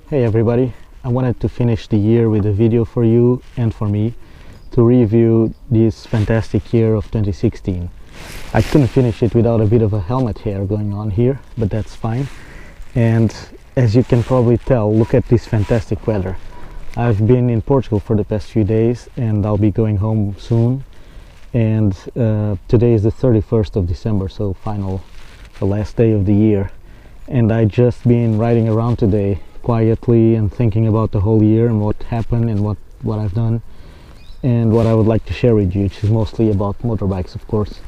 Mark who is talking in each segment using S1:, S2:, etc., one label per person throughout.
S1: Hey everybody, I wanted to finish the year with a video for you and for me to review this fantastic year of 2016. I couldn't finish it without a bit of a helmet hair going on here, but that's fine. And as you can probably tell, look at this fantastic weather. I've been in Portugal for the past few days and I'll be going home soon. And today is the 31st of December, so the last day of the year. And I just been riding around today quietly and thinking about the whole year and what happened and what I've done and what I would like to share with you, which is mostly about motorbikes, of course.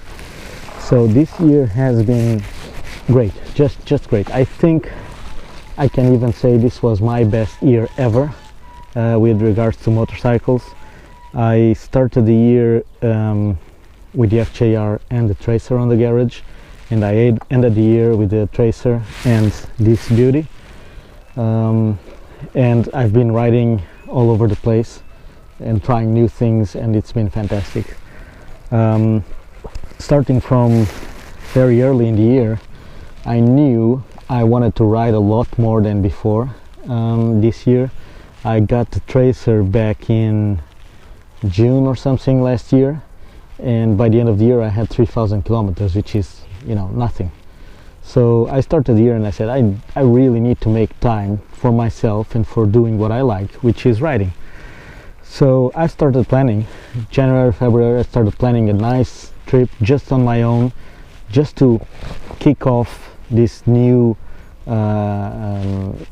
S1: So this year has been great, just great. I think I can even say this was my best year ever with regards to motorcycles. I started the year with the FJR and the Tracer on the garage, and I ended the year with the Tracer and this beauty. And I've been riding all over the place and trying new things, and it's been fantastic. Starting from very early in the year, I knew I wanted to ride a lot more than before. This year I got the Tracer back in June or something last year, and by the end of the year I had 3,000 kilometers, which is, nothing. So I started the year and I said I really need to make time for myself and for doing what I like, which is riding. So I started planning. January, February, I started planning a nice trip just on my own, just to kick off this new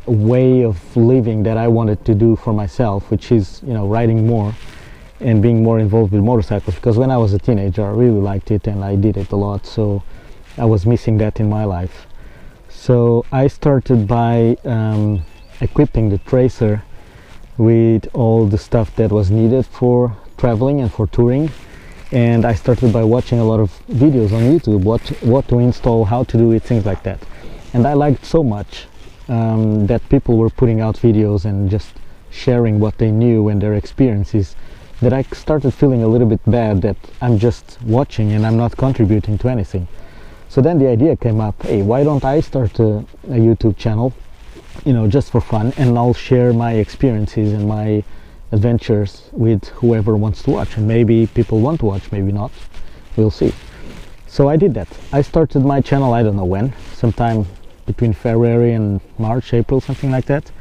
S1: way of living that I wanted to do for myself, which is riding more and being more involved with motorcycles, because when I was a teenager I really liked it and I did it a lot, so I was missing that in my life. So I started by equipping the Tracer with all the stuff that was needed for traveling and for touring, and I started by watching a lot of videos on YouTube, what to install, how to do it, things like that. And I liked so much that people were putting out videos and just sharing what they knew and their experiences, that I started feeling a little bit bad that I'm just watching and I'm not contributing to anything. So then the idea came up, hey, why don't I start a YouTube channel, just for fun, and I'll share my experiences and my adventures with whoever wants to watch, and maybe people want to watch, maybe not, we'll see. So I did that. I started my channel, I don't know when, sometime between February and March, April, something like that.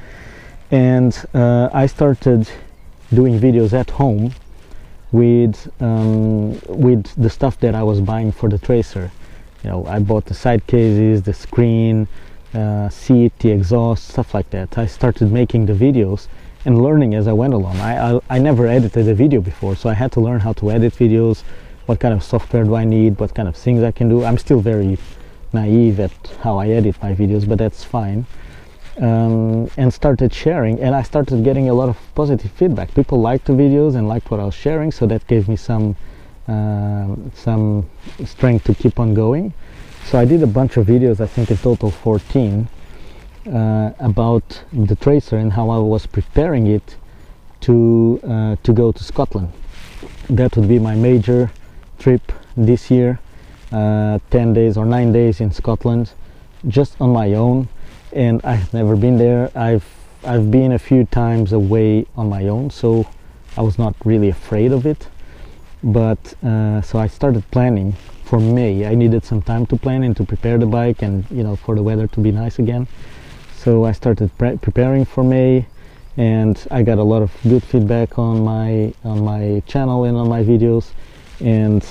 S1: And I started doing videos at home with the stuff that I was buying for the Tracer. I bought the side cases, the screen, seat, the exhaust, stuff like that. I started making the videos and learning as I went along. I never edited a video before, so I had to learn how to edit videos, what kind of software do I need, what kind of things I can do. I'm still very naive at how I edit my videos, but that's fine. And started sharing, and I started getting a lot of positive feedback. People liked the videos and liked what I was sharing, so that gave me some strength to keep on going. So I did a bunch of videos, I think in total 14, about the Tracer and how I was preparing it to go to Scotland. That would be my major trip this year, 10 days or 9 days in Scotland, just on my own. And I've never been there. I've been a few times away on my own, so I was not really afraid of it. But so I started planning for May. I needed some time to plan and to prepare the bike, and for the weather to be nice again. So I started preparing for May, and I got a lot of good feedback on my channel and on my videos, and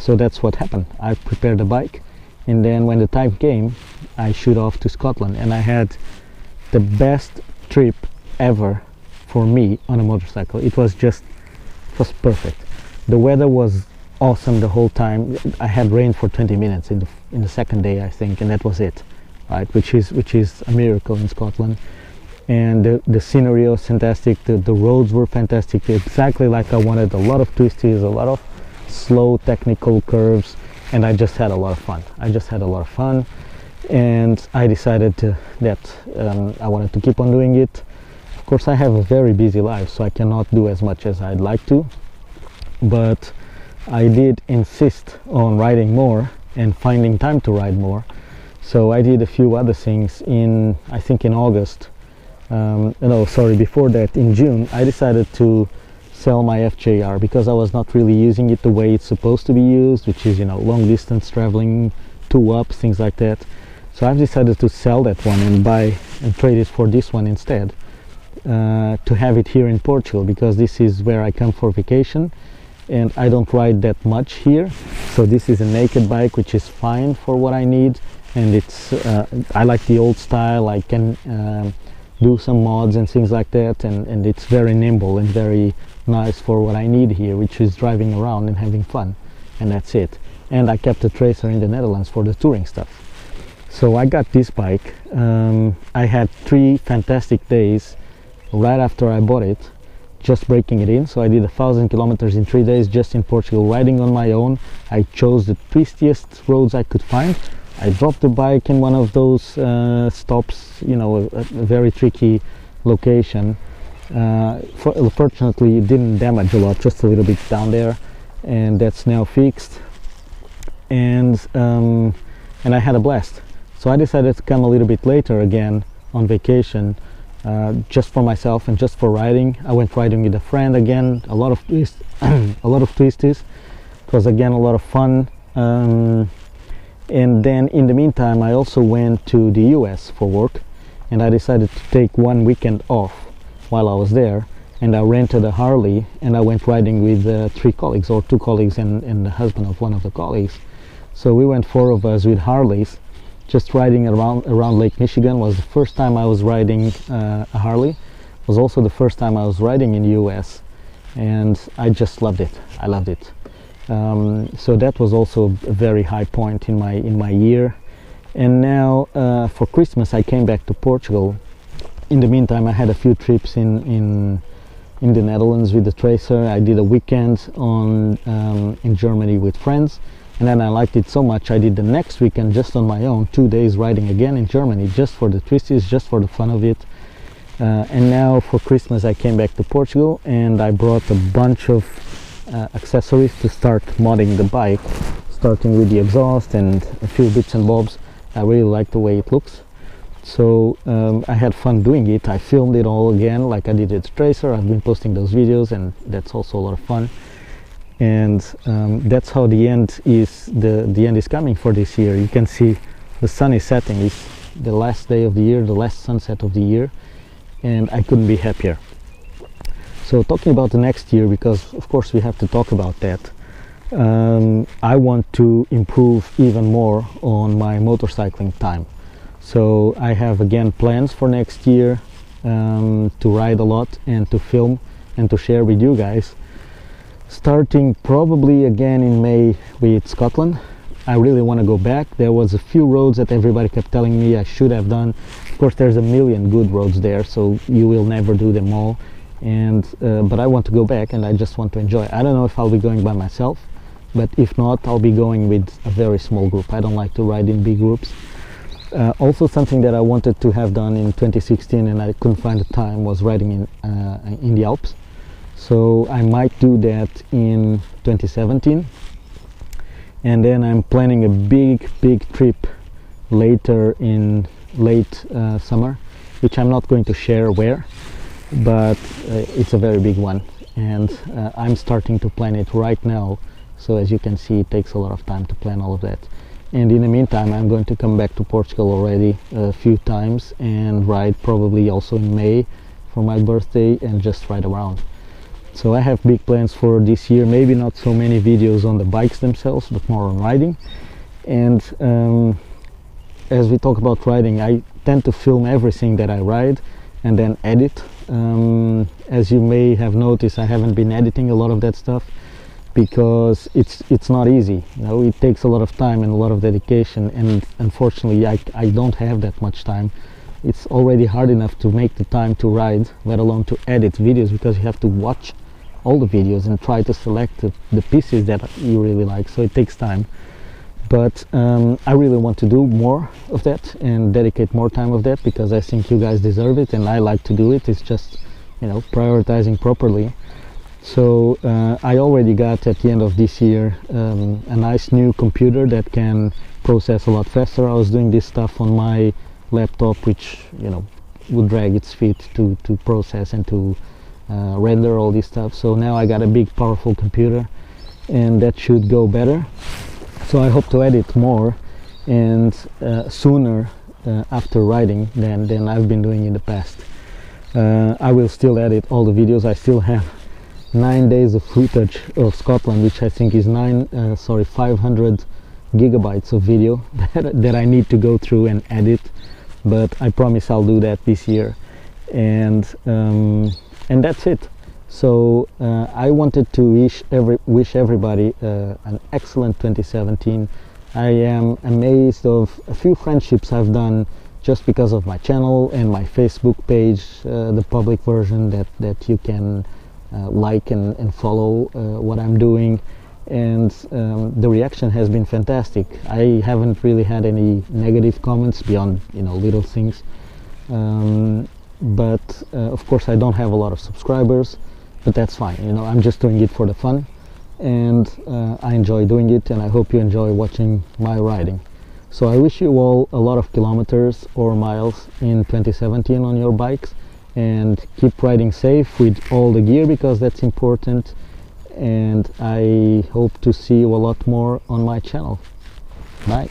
S1: so that's what happened. I prepared the bike, and then when the time came, I shoot off to Scotland, and I had the best trip ever for me on a motorcycle. It was perfect. The weather was awesome the whole time. I had rain for 20 minutes in the second day, I think, and that was it, right? Which is a miracle in Scotland. And the scenery was fantastic. The roads were fantastic, exactly like I wanted. A lot of twisties, a lot of slow technical curves, and I just had a lot of fun. And I decided that I wanted to keep on doing it. Of course, I have a very busy life, so I cannot do as much as I'd like to, but I did insist on riding more and finding time to ride more. So I did a few other things in, I think in August, no, sorry, before that, in June, I decided to sell my FJR because I was not really using it the way it's supposed to be used, which is, you know, long distance traveling, 2-ups, things like that. So I've decided to sell that one and buy and trade it for this one instead, to have it here in Portugal, because this is where I come for vacation and I don't ride that much here. So this is a naked bike, which is fine for what I need, and it's I like the old style. I can do some mods and things like that, and it's very nimble and very nice for what I need here, which is driving around and having fun, and that's it. And I kept a Tracer in the Netherlands for the touring stuff. So I got this bike. I had 3 fantastic days right after I bought it, just breaking it in. So I did 1,000 kilometers in 3 days just in Portugal, riding on my own. I chose the twistiest roads I could find. I dropped the bike in one of those stops, you know, a very tricky location. Fortunately it didn't damage a lot, just a little bit down there, and that's now fixed. And I had a blast. So I decided to come a little bit later again on vacation, just for myself and just for riding. I went riding with a friend again, a lot of twists, a lot of twisties. It was again a lot of fun. And then in the meantime I also went to the US for work, and I decided to take 1 weekend off while I was there, and I rented a Harley and I went riding with 3 colleagues, or 2 colleagues and the husband of one of the colleagues. So we went 4 of us with Harleys, just riding around Lake Michigan. Was the first time I was riding a Harley. It was also the first time I was riding in the US, and I just loved it. I loved it. So that was also a very high point in my year. And now for Christmas I came back to Portugal. In the meantime I had a few trips in the Netherlands with the Tracer. I did a weekend in Germany with friends, and then I liked it so much I did the next weekend just on my own, 2 days riding again in Germany, just for the twisties, just for the fun of it. And now for Christmas I came back to Portugal and I brought a bunch of accessories to start modding the bike, starting with the exhaust and a few bits and bobs. I really like the way it looks. So I had fun doing it. I filmed it all again like I did at Tracer. I've been posting those videos, and that's also a lot of fun. And that's how the end is coming for this year. You can see the sun is setting. It's the last day of the year, the last sunset of the year, and I couldn't be happier. So talking about the next year, because of course we have to talk about that, I want to improve even more on my motorcycling time. So I have again plans for next year, to ride a lot and to film and to share with you guys, starting probably again in May with Scotland. I really want to go back. There was a few roads that everybody kept telling me I should have done. Of course there's a million good roads there, so you will never do them all. And but I want to go back, and I just want to enjoy. I don't know if I'll be going by myself, but if not, I'll be going with a very small group. I don't like to ride in big groups. Also something that I wanted to have done in 2016 and I couldn't find the time was riding in the Alps. So I might do that in 2017, and then I'm planning a big trip later in late summer, which I'm not going to share where, but it's a very big one, and I'm starting to plan it right now. So as you can see, it takes a lot of time to plan all of that. And in the meantime, I'm going to come back to Portugal already a few times and ride probably also in May for my birthday, and just ride around. So I have big plans for this year. Maybe not so many videos on the bikes themselves, but more on riding. And as we talk about riding, I tend to film everything that I ride and then edit. As you may have noticed, I haven't been editing a lot of that stuff because it's not easy. You know, it takes a lot of time and a lot of dedication, and unfortunately I don't have that much time. It's already hard enough to make the time to ride, let alone to edit videos, because you have to watch all the videos and try to select the pieces that you really like, so it takes time. But I really want to do more of that and dedicate more time of that, because I think you guys deserve it and I like to do it. It's just, you know, prioritizing properly. So I already got at the end of this year a nice new computer that can process a lot faster. I was doing this stuff on my laptop, which would drag its feet to process and to render all this stuff. So now I got a big powerful computer, and that should go better. So I hope to edit more and sooner after writing than I've been doing in the past. I will still edit all the videos. I still have 9 days of footage of Scotland, which I think is 500 gigabytes of video that I need to go through and edit, but I promise I'll do that this year, and that's it. So I wanted to wish everybody an excellent 2017. I am amazed of a few friendships I've done just because of my channel and my Facebook page, the public version that you can like and follow what I'm doing, and the reaction has been fantastic. I haven't really had any negative comments beyond little things, but of course I don't have a lot of subscribers, but that's fine. I'm just doing it for the fun, and I enjoy doing it, and I hope you enjoy watching my riding. So I wish you all a lot of kilometers or miles in 2017 on your bikes, and keep riding safe with all the gear, because that's important, and I hope to see you a lot more on my channel. Bye.